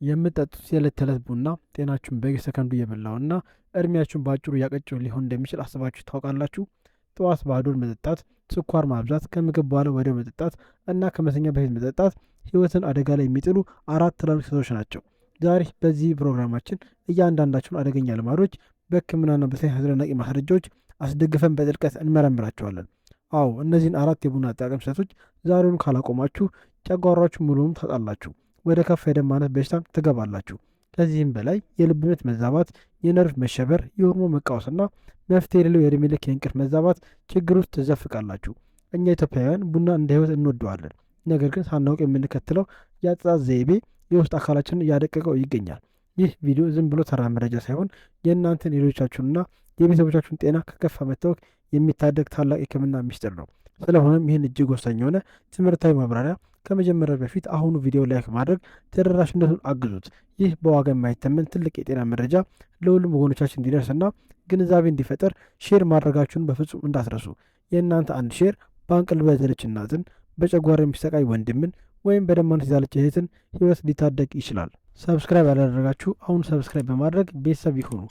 የምትጠጡት የዕለት ተዕለት ቡና ጤናችሁን በየሰከንዱ እየበላውና እድሜያችሁን በአጭሩ እያቀጨው ሊሆን እንደሚችል አስባችሁ ታውቃላችሁ? ጠዋት ባዶን መጠጣት፣ ስኳር ማብዛት፣ ከምግብ በኋላ ወዲያው መጠጣት እና ከመተኛ በፊት መጠጣት ህይወትን አደጋ ላይ የሚጥሉ አራት ትላልቅ ስህተቶች ናቸው። ዛሬ በዚህ ፕሮግራማችን እያንዳንዳቸውን አደገኛ ልማዶች በሕክምናና በሳይንስ አስደናቂ ማስረጃዎች አስደግፈን በጥልቀት እንመረምራቸዋለን። አዎ፣ እነዚህን አራት የቡና አጠቃቀም ስህተቶች ዛሬውን ካላቆማችሁ ጨጓራችሁ ሙሉም ታጣላችሁ፣ ወደ ከፋ የደም ማነስ በሽታም ትገባላችሁ። ከዚህም በላይ የልብ ምት መዛባት፣ የነርቭ መሸበር፣ የሆርሞን መቃወስና መፍትሄ የሌለው የዕድሜ ልክ የእንቅልፍ መዛባት ችግር ውስጥ ትዘፍቃላችሁ። እኛ ኢትዮጵያውያን ቡና እንደ ህይወት እንወደዋለን። ነገር ግን ሳናውቅ የምንከተለው የአጠጣጥ ዘይቤ የውስጥ አካላችንን እያደቀቀው ይገኛል። ይህ ቪዲዮ ዝም ብሎ ተራ መረጃ ሳይሆን የእናንተን የሌሎቻችሁንና የቤተሰቦቻችሁን ጤና ከከፋ መታወክ የሚታደግ ታላቅ የህክምና ሚስጥር ነው። ስለሆነም ይህን እጅግ ወሳኝ የሆነ ትምህርታዊ ማብራሪያ ከመጀመሪያ በፊት አሁኑ ቪዲዮ ላይክ ማድረግ ተደራሽነቱን አግዙት። ይህ በዋጋ የማይተመን ትልቅ የጤና መረጃ ለሁሉም ወገኖቻችን እንዲደርስና ግንዛቤ እንዲፈጠር ሼር ማድረጋችሁን በፍጹም እንዳትረሱ። የእናንተ አንድ ሼር በእንቅልፍ ያዘለች እናትን፣ በጨጓራ የሚሰቃይ ወንድምን ወይም በደም ማነስ ያለች እህትን ህይወት ሊታደግ ይችላል። ሰብስክራይብ ያላደረጋችሁ አሁን ሰብስክራይብ በማድረግ ቤተሰብ ይሁኑ።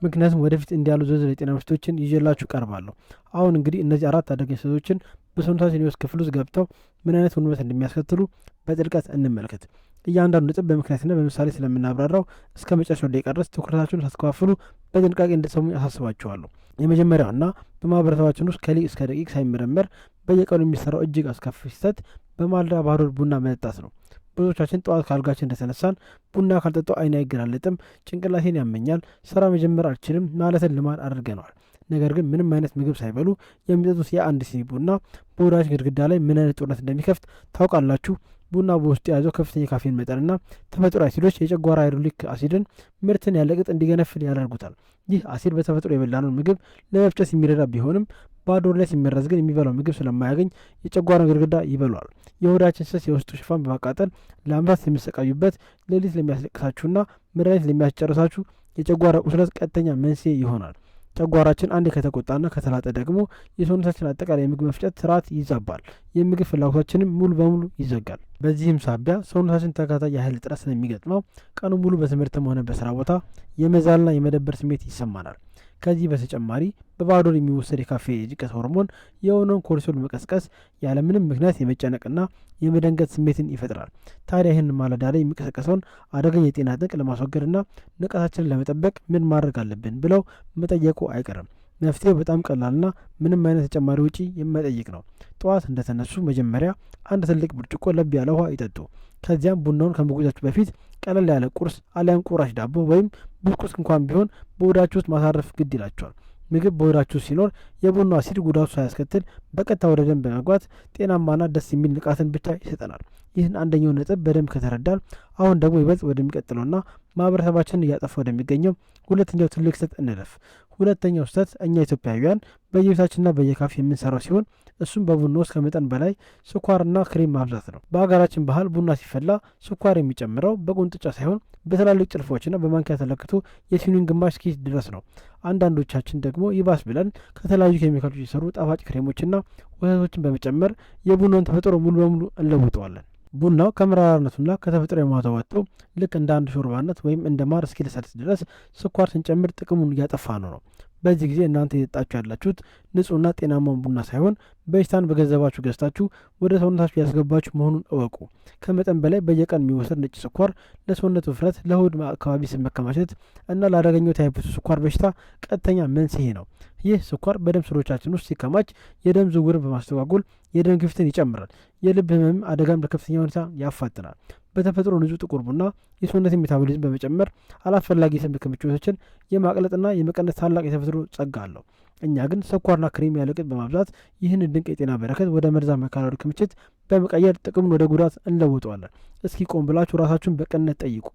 ምክንያቱም ወደፊት እንዲያሉ ዝርዝር የጤና ምርቶችን ይዤላችሁ ቀርባለሁ። አሁን እንግዲህ እነዚህ አራት አደገኛ ስህተቶችን በሰውነታችን የውስጥ ክፍል ውስጥ ገብተው ምን አይነት ውንበት እንደሚያስከትሉ በጥልቀት እንመልከት። እያንዳንዱ ነጥብ በምክንያትና በምሳሌ ስለምናብራራው እስከ መጨረሻው ደቂቃ ድረስ ትኩረታችሁን ሳትከፋፍሉ በጥንቃቄ እንድትሰሙ ያሳስባችኋለሁ። የመጀመሪያውና በማህበረሰባችን ውስጥ ከሊቅ እስከ ደቂቅ ሳይመረመር በየቀኑ የሚሰራው እጅግ አስከፊ ስህተት በማለዳ ባዶ ቡና መጠጣት ነው። ብዙዎቻችን ጠዋት ከአልጋችን እንደተነሳን ቡና ካልጠጣው አይኔ አይገላለጥም፣ ጭንቅላቴን ያመኛል፣ ስራ መጀመር አልችልም ማለትን ልማድ አድርገነዋል። ነገር ግን ምንም አይነት ምግብ ሳይበሉ የሚጠጡት የአንድ ሲኒ ቡና በሆዳችን ግድግዳ ላይ ምን አይነት ጦርነት እንደሚከፍት ታውቃላችሁ? ቡና በውስጡ የያዘው ከፍተኛ ካፌን መጠንና ተፈጥሮ አሲዶች የጨጓራ ሃይድሮክሎሪክ አሲድን ምርትን ያለቅጥ እንዲገነፍል ያደርጉታል። ይህ አሲድ በተፈጥሮ የበላነውን ምግብ ለመፍጨት የሚረዳ ቢሆንም ባዶ ላይ ሲመረዝ ግን የሚበላው ምግብ ስለማያገኝ የጨጓራ ግድግዳ ይበሏል። የሆዳችን ስስ የውስጡ ሽፋን በማቃጠል ለአመታት የሚሰቃዩበት፣ ሌሊት ለሚያስለቅሳችሁና መድኃኒት ለሚያስጨርሳችሁ የጨጓራ ቁስለት ቀጥተኛ መንስኤ ይሆናል። ጨጓራችን አንዴ ከተቆጣና ከተላጠ ደግሞ የሰውነታችን አጠቃላይ የምግብ መፍጨት ስርዓት ይዛባል፣ የምግብ ፍላጎታችንም ሙሉ በሙሉ ይዘጋል። በዚህም ሳቢያ ሰውነታችን ተከታታይ የኃይል እጥረት ስለሚገጥመው ቀኑ ሙሉ በትምህርትም ሆነ በስራ ቦታ የመዛልና የመደበር ስሜት ይሰማናል። ከዚህ በተጨማሪ በባዶ የሚወሰድ የካፌ የጭንቀት ሆርሞን የሆነውን ኮርቲሶል መቀስቀስ ያለምንም ምክንያት የመጨነቅና የመደንገጥ ስሜትን ይፈጥራል። ታዲያ ይህን ማለዳ ላይ የሚቀሰቀሰውን አደገኛ የጤና ጠንቅ ለማስወገድና ንቃታችንን ለመጠበቅ ምን ማድረግ አለብን ብለው መጠየቁ አይቀርም። መፍትሄው በጣም ቀላልና ምንም አይነት ተጨማሪ ውጪ የማይጠይቅ ነው። ጠዋት እንደተነሱ መጀመሪያ አንድ ትልቅ ብርጭቆ ለብ ያለ ውሃ ይጠጡ። ከዚያም ቡናውን ከመጉዛችሁ በፊት ቀለል ያለ ቁርስ አሊያም ቁራሽ ዳቦ ወይም ብስኩት እንኳን ቢሆን በሆዳችሁ ውስጥ ማሳረፍ ግድ ይላቸዋል። ምግብ በሆዳችሁ ሲኖር የቡናው አሲድ ጉዳቱ ሳያስከትል በቀጥታ ወደ ደም በመግባት ጤናማና ደስ የሚል ንቃትን ብቻ ይሰጠናል። ይህን አንደኛው ነጥብ በደንብ ከተረዳን አሁን ደግሞ ይበልጥ ወደሚቀጥለውና ማህበረሰባችንን እያጠፋ ወደሚገኘው ሁለተኛው ትልቅ ስህተት እንለፍ። ሁለተኛው ስህተት እኛ ኢትዮጵያውያን በየቤታችንና በየካፌ የምንሰራው ሲሆን እሱም በቡና ውስጥ ከመጠን በላይ ስኳርና ክሬም ማብዛት ነው። በሀገራችን ባህል ቡና ሲፈላ ስኳር የሚጨምረው በቁንጥጫ ሳይሆን በትላልቅ ጭልፎችና በማንኪያ ተለክቶ የሲኒውን ግማሽ እስኪይዝ ድረስ ነው። አንዳንዶቻችን ደግሞ ይባስ ብለን ከተለያዩ ኬሚካሎች የሰሩ ጣፋጭ ክሬሞችና ወተቶችን በመጨመር የቡናውን ተፈጥሮ ሙሉ በሙሉ እንለውጠዋለን። ቡናው ከመራራነቱና ከተፈጥሮ የማታ ወጥቶ ልክ እንደ አንድ ሾርባነት ወይም እንደ ማር እስኪለሰልስ ድረስ ስኳር ስንጨምር ጥቅሙን እያጠፋ ነው። በዚህ ጊዜ እናንተ እየጠጣችሁ ያላችሁት ንጹህና ጤናማውን ቡና ሳይሆን በሽታን በገንዘባችሁ ገዝታችሁ ወደ ሰውነታችሁ ያስገባችሁ መሆኑን እወቁ። ከመጠን በላይ በየቀን የሚወሰድ ነጭ ስኳር ለሰውነት ውፍረት፣ ለሆድ አካባቢ ስብ መከማቸት እና ለአደገኛው ታይፕ ስኳር በሽታ ቀጥተኛ መንስኤ ነው። ይህ ስኳር በደም ስሮቻችን ውስጥ ሲከማች የደም ዝውውርን በማስተጓጎል የደም ግፊትን ይጨምራል፣ የልብ ህመም አደጋም በከፍተኛ ሁኔታ ያፋጥናል። በተፈጥሮ ንጹህ ጥቁር ቡና የሰውነትን ሜታቦሊዝም በመጨመር አላስፈላጊ የስብ ክምችቶችን የማቅለጥና የመቀነስ ታላቅ የተፈጥሮ ጸጋ አለው። እኛ ግን ስኳርና ክሬም ያለቅጥ በማብዛት ይህን ድንቅ የጤና በረከት ወደ መርዛማ ካሎሪ ክምችት በመቀየር ጥቅሙን ወደ ጉዳት እንለውጠዋለን። እስኪ ቆም ብላችሁ ራሳችሁን በቅንነት ጠይቁ።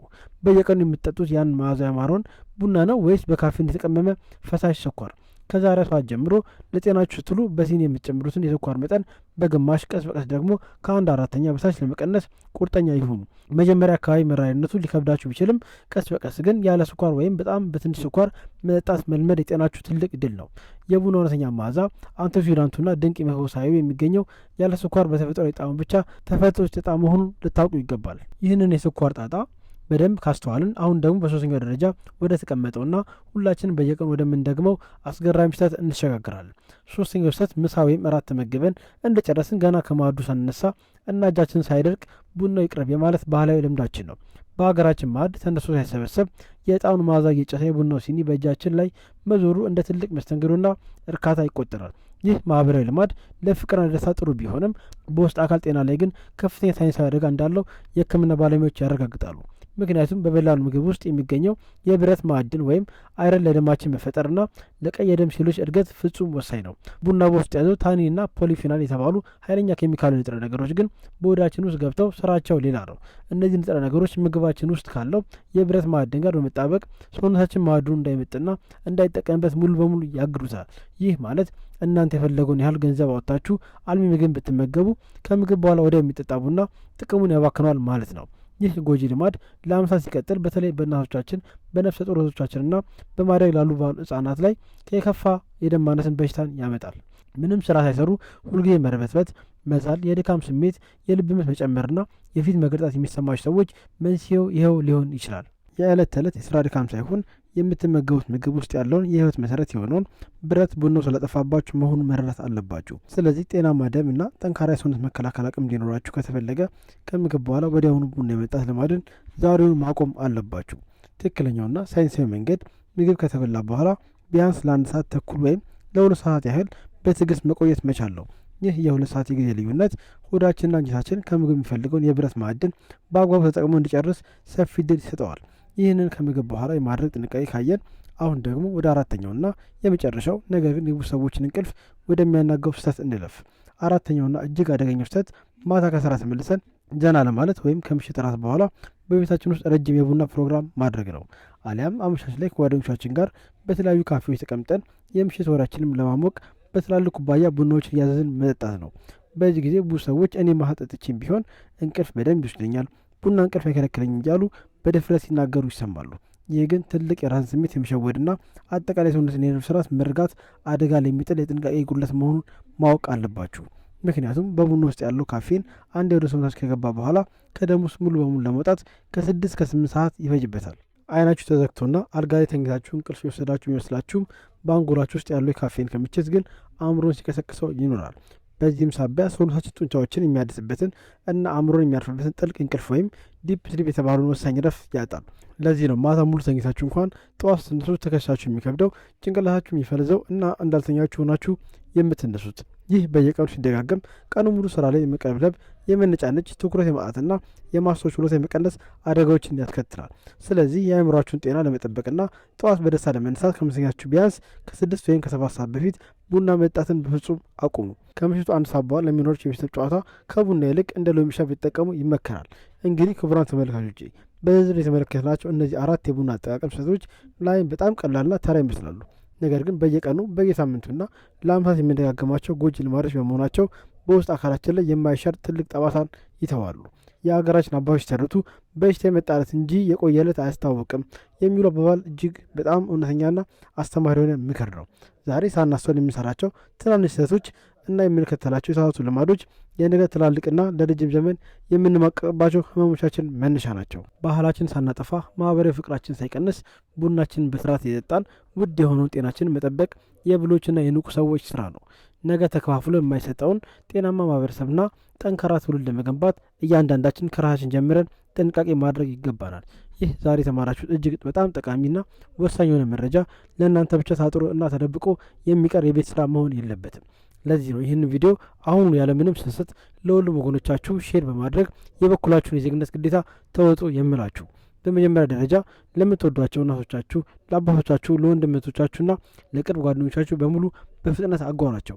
በየቀኑ የምትጠጡት ያን መዓዛ ያማረውን ቡና ነው ወይስ በካፌን የተቀመመ ፈሳሽ ስኳር? ከዛሬ ሰዓት ጀምሮ ለጤናችሁ ስትሉ በሲኒ የምትጨምሩትን የስኳር መጠን በግማሽ ቀስ በቀስ ደግሞ ከ1/4 በታች ለመቀነስ ቁርጠኛ ይሁኑ። መጀመሪያ አካባቢ መራሪነቱ ሊከብዳችሁ ቢችልም ቀስ በቀስ ግን ያለ ስኳር ወይም በጣም በትንሽ ስኳር መጠጣት መልመድ የጤናችሁ ትልቅ ድል ነው። የቡና እውነተኛ መዓዛ አንቶሲዳንቱና ድንቅ የመፈወስ ኃይሉ የሚገኘው ያለ ስኳር በተፈጥሮ ጣዕሙ ብቻ ተፈጥሮ የተጣ መሆኑን ልታውቁ ይገባል። ይህንን የስኳር ጣጣ በደንብ ካስተዋልን አሁን ደግሞ በሶስተኛው ደረጃ ወደ ተቀመጠውና ሁላችንም በየቀኑ ወደምንደግመው አስገራሚ ስህተት እንሸጋግራለን። ሶስተኛው ስህተት ምሳ ወይም እራት ተመግበን እንደ ጨረስን ገና ከማዕዱ ሳንነሳ እና እጃችን ሳይደርቅ ቡናው ይቅረብ የማለት ባህላዊ ልምዳችን ነው። በሀገራችን ማዕድ ተነስቶ ሳይሰበሰብ የዕጣኑ መዓዛ እየጨሰ የቡናው ሲኒ በእጃችን ላይ መዞሩ እንደ ትልቅ መስተንግዶና እርካታ ይቆጠራል። ይህ ማህበራዊ ልማድ ለፍቅርና ደስታ ጥሩ ቢሆንም በውስጥ አካል ጤና ላይ ግን ከፍተኛ ሳይንሳዊ አደጋ እንዳለው የሕክምና ባለሙያዎች ያረጋግጣሉ። ምክንያቱም በበላሉ ምግብ ውስጥ የሚገኘው የብረት ማዕድን ወይም አይረን ለደማችን መፈጠርና ለቀይ የደም ሴሎች እድገት ፍጹም ወሳኝ ነው። ቡና በውስጥ ያዘው ታኒንና ፖሊፊናል የተባሉ ኃይለኛ ኬሚካል ንጥረ ነገሮች ግን በሆዳችን ውስጥ ገብተው ስራቸው ሌላ ነው። እነዚህ ንጥረ ነገሮች ምግባችን ውስጥ ካለው የብረት ማዕድን ጋር በመጣበቅ ሰውነታችን ማዕድኑ እንዳይመጥና እንዳይጠቀምበት ሙሉ በሙሉ ያግዱታል። ይህ ማለት እናንተ የፈለገውን ያህል ገንዘብ አወጥታችሁ አልሚ ምግብ ብትመገቡ ከምግብ በኋላ ወዲያው የሚጠጣ ቡና ጥቅሙን ያባክነዋል ማለት ነው። ይህ ጎጂ ልማድ ለአመታት ሲቀጥል በተለይ በእናቶቻችን በነፍሰ ጡር እህቶቻችንና በማደግ ላሉ ህጻናት ላይ የከፋ የደም ማነስን በሽታን ያመጣል። ምንም ስራ ሳይሰሩ ሁልጊዜ መርበትበት፣ መዛል፣ የድካም ስሜት፣ የልብ ምት መጨመርና የፊት መገርጣት የሚሰማቸው ሰዎች መንስኤው ይኸው ሊሆን ይችላል። የዕለት ተዕለት የስራ ድካም ሳይሆን የምትመገቡት ምግብ ውስጥ ያለውን የህይወት መሰረት የሆነውን ብረት ቡናው ስለጠፋባችሁ መሆኑን መረዳት አለባችሁ። ስለዚህ ጤናማ ደም እና ጠንካራ የሰውነት መከላከል አቅም እንዲኖራችሁ ከተፈለገ ከምግብ በኋላ ወዲያውኑ ቡና የመጠጣት ልማድን ዛሬውን ማቆም አለባችሁ። ትክክለኛውና ሳይንሳዊ መንገድ ምግብ ከተበላ በኋላ ቢያንስ ለ1 ሰዓት ተኩል ወይም ለ2 ሰዓት ያህል በትዕግስት መቆየት መቻል ነው። ይህ የ2 ሰዓት የጊዜ ልዩነት ሆዳችንና አንጀታችን ከምግብ የሚፈልገውን የብረት ማዕድን በአግባቡ ተጠቅሞ እንዲጨርስ ሰፊ ዕድል ይሰጠዋል። ይህንን ከምግብ በኋላ የማድረግ ጥንቃቄ ካየን አሁን ደግሞ ወደ አራተኛውና የመጨረሻው ነገር ግን የብዙ ሰዎችን እንቅልፍ ወደሚያናጋው ስህተት እንለፍ። አራተኛውና እጅግ አደገኛው ስህተት ማታ ከስራ ተመልሰን ዘና ለማለት ወይም ከምሽት እራት በኋላ በቤታችን ውስጥ ረጅም የቡና ፕሮግራም ማድረግ ነው። አሊያም አመሻሽ ላይ ከጓደኞቻችን ጋር በተለያዩ ካፌዎች ተቀምጠን የምሽት ወሬያችንም ለማሞቅ በትላልቅ ኩባያ ቡናዎችን እያዘዝን መጠጣት ነው። በዚህ ጊዜ ብዙ ሰዎች እኔ ማታ ጠጥቼም ቢሆን እንቅልፍ በደንብ ይወስደኛል፣ ቡና እንቅልፍ አይከለክለኝ እያሉ በድፍረት ሲናገሩ ይሰማሉ። ይህ ግን ትልቅ የራስን ስሜት የሚሸወድና አጠቃላይ ሰውነትን የነርቭ ስርዓት መርጋት አደጋ ላይ የሚጥል የጥንቃቄ ጉድለት መሆኑን ማወቅ አለባችሁ። ምክንያቱም በቡና ውስጥ ያለው ካፌን አንዴ ወደ ሰውነታችሁ ከገባ በኋላ ከደም ውስጥ ሙሉ በሙሉ ለመውጣት ከ6 እስከ 8 ሰዓት ይፈጅበታል። አይናችሁ ተዘግቶና አልጋ ላይ ተኝታችሁ እንቅልፍ የወሰዳችሁ የሚመስላችሁም በአንጎላችሁ ውስጥ ያለው የካፌን ክምችት ግን አእምሮን ሲቀሰቅሰው ይኖራል። በዚህም ሳቢያ ሰውነታችን ጡንቻዎችን የሚያድስበትን እና አእምሮን የሚያርፍበትን ጥልቅ እንቅልፍ ወይም ዲፕ ስሊፕ የተባለውን ወሳኝ ረፍት ያጣል። ለዚህ ነው ማታ ሙሉ ተኝታችሁ እንኳን ጠዋት ስትነሱ ትከሻችሁ የሚከብደው፣ ጭንቅላታችሁ የሚፈልዘው እና እንዳልተኛችሁ ሆናችሁ የምትነሱት። ይህ በየቀኑ ሲደጋገም ቀኑ ሙሉ ስራ ላይ የመቀብለብ፣ የመነጫነጭ፣ ትኩረት የማጣትና የማስታወስ ችሎታ የመቀነስ አደጋዎችን ያስከትላል። ስለዚህ የአእምሯችሁን ጤና ለመጠበቅና ጠዋት በደስታ ለመነሳት ከመተኛታችሁ ቢያንስ ከ6 ወይም ከ7 ሰዓት በፊት ቡና መጠጣትን በፍጹም አቁሙ። ከምሽቱ 1 ሰዓት በኋላ ለሚኖራችሁ የቤተሰብ ጨዋታ ከቡና ይልቅ እንደ ሎሚ ሻይ ቢጠቀሙ ይመከራል። እንግዲህ ክቡራን ተመልካቾቼ በዝርዝር የተመለከትናቸው እነዚህ 4 የቡና አጠቃቀም ስህተቶች ላይም በጣም ቀላልና ተራ ይመስላሉ። ነገር ግን በየቀኑ በየሳምንቱና ለአመታት የምንደጋገማቸው ጎጂ ልማዶች በመሆናቸው በውስጥ አካላችን ላይ የማይሻር ትልቅ ጠባሳን ይተዋሉ። የሀገራችን አባቶች ሲተርቱ በሽታ የመጣለት እንጂ የቆየለት አያስታውቅም የሚሉ አባባል እጅግ በጣም እውነተኛና አስተማሪ የሆነ ምክር ነው። ዛሬ ሳናስተውል የምንሰራቸው ትናንሽ ስህተቶች እና የምንከተላቸው የተሳሳቱ ልማዶች የነገ ትላልቅና ለረጅም ዘመን የምንማቀቅባቸው ህመሞቻችን መነሻ ናቸው። ባህላችን ሳናጠፋ ማህበራዊ ፍቅራችን ሳይቀንስ ቡናችንን በስርዓት የጠጣን ውድ የሆነውን ጤናችንን መጠበቅ የብሎችና የንቁ ሰዎች ስራ ነው። ነገ ተከፋፍሎ የማይሰጠውን ጤናማ ማህበረሰብና ጠንካራ ትውልድ ለመገንባት እያንዳንዳችን ከራሳችን ጀምረን ጥንቃቄ ማድረግ ይገባናል። ይህ ዛሬ የተማራችሁት እጅግ በጣም ጠቃሚና ወሳኝ የሆነ መረጃ ለእናንተ ብቻ ታጥሮ እና ተደብቆ የሚቀር የቤት ስራ መሆን የለበትም። ለዚህ ነው ይህን ቪዲዮ አሁኑ ያለምንም ስህተት ለሁሉም ወገኖቻችሁ ሼር በማድረግ የበኩላችሁን የዜግነት ግዴታ ተወጡ የምላችሁ። በመጀመሪያ ደረጃ ለምትወዷቸው እናቶቻችሁ፣ ለአባቶቻችሁ፣ ለወንድሞቻችሁና ለቅርብ ጓደኞቻችሁ በሙሉ በፍጥነት አጓሯቸው።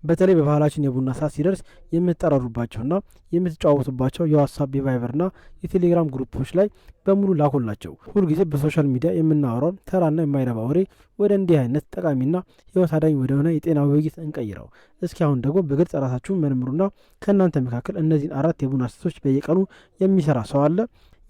በተለይ በባህላችን የቡና ሰዓት ሲደርስ የምትጠራሩባቸውና የምትጨዋወቱባቸው የዋትሳፕ የቫይበርና የቴሌግራም ግሩፖች ላይ በሙሉ ላኩላቸው። ሁልጊዜ በሶሻል ሚዲያ የምናወራውን ተራና የማይረባ ወሬ ወደ እንዲህ አይነት ጠቃሚና ህይወት አዳኝ ወደሆነ የጤና ውይይት እንቀይረው። እስኪ አሁን ደግሞ በግልጽ ራሳችሁን መርምሩና ከእናንተ መካከል እነዚህን 4 የቡና ስህተቶች በየቀኑ የሚሰራ ሰው አለ?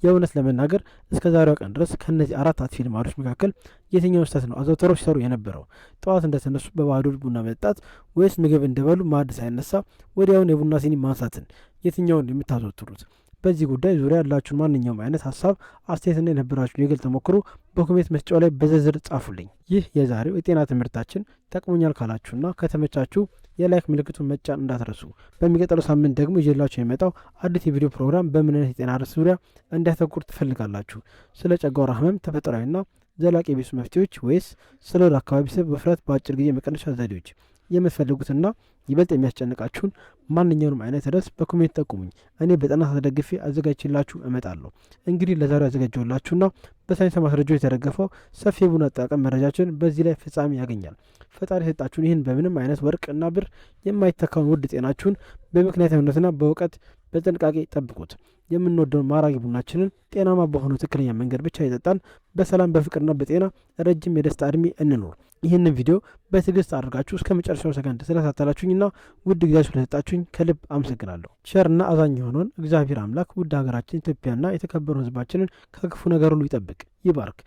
የእውነት ለመናገር እስከ ዛሬዋ ቀን ድረስ ከእነዚህ 4 አጥፊ ልማዶች መካከል የትኛው ስህተት ነው አዘውትረው ሲሰሩ የነበረው? ጠዋት እንደተነሱ በባዶ ቡና መጠጣት ወይስ ምግብ እንደበሉ ማዕድ ሳይነሳ ወዲያውን የቡና ሲኒ ማንሳትን? የትኛውን የምታዘወትሩት? በዚህ ጉዳይ ዙሪያ ያላችሁን ማንኛውም አይነት ሀሳብ፣ አስተያየትና የነበራችሁን የግል ተሞክሮ በኮሜንት መስጫው ላይ በዝርዝር ጻፉልኝ። ይህ የዛሬው የጤና ትምህርታችን ጠቅሞኛል ካላችሁና ከተመቻችሁ የላይክ ምልክቱን መጫን እንዳትረሱ። በሚቀጥለው ሳምንት ደግሞ ይዤላችሁ የመጣው አዲስ የቪዲዮ ፕሮግራም በምን አይነት የጤና ርዕስ ዙሪያ እንዲያተኩር ትፈልጋላችሁ? ስለ ጨጓራ ህመም ተፈጥሯዊና ዘላቂ የቤት ውስጥ መፍትሄዎች ወይስ ስለ ወደ አካባቢ ስብ ውፍረት በአጭር ጊዜ መቀነሻ ዘዴዎች? የምትፈልጉትና ይበልጥ የሚያስጨንቃችሁን ማንኛውንም አይነት ርዕስ በኮሜንት ጠቁሙኝ። እኔ በጥናት ተደግፌ አዘጋጅላችሁ እመጣለሁ። እንግዲህ ለዛሬው ያዘጋጀሁላችሁና በሳይንስ ማስረጃዎች የተደገፈው ሰፊ የቡና አጠቃቀም መረጃችን በዚህ ላይ ፍጻሜ ያገኛል። ፈጣሪ የሰጣችሁን ይህን በምንም አይነት ወርቅና ብር የማይተካውን ውድ ጤናችሁን በምክንያታዊነትና በእውቀት በጥንቃቄ ጠብቁት። የምንወደውን ማራኪ ቡናችንን ጤናማ በሆነው ትክክለኛ መንገድ ብቻ የጠጣን በሰላም በፍቅርና በጤና ረጅም የደስታ እድሜ እንኖር። ይህንን ቪዲዮ በትዕግስት አድርጋችሁ እስከ መጨረሻው ሰከንድ ስለታተላችሁኝና ውድ ጊዜያችሁ ስለሰጣችሁኝ ከልብ አመሰግናለሁ። ቸርና አዛኝ የሆነውን እግዚአብሔር አምላክ ውድ ሀገራችን ኢትዮጵያና የተከበሩ ሕዝባችንን ከክፉ ነገር ሁሉ ይጠብቅ፣ ይባርክ።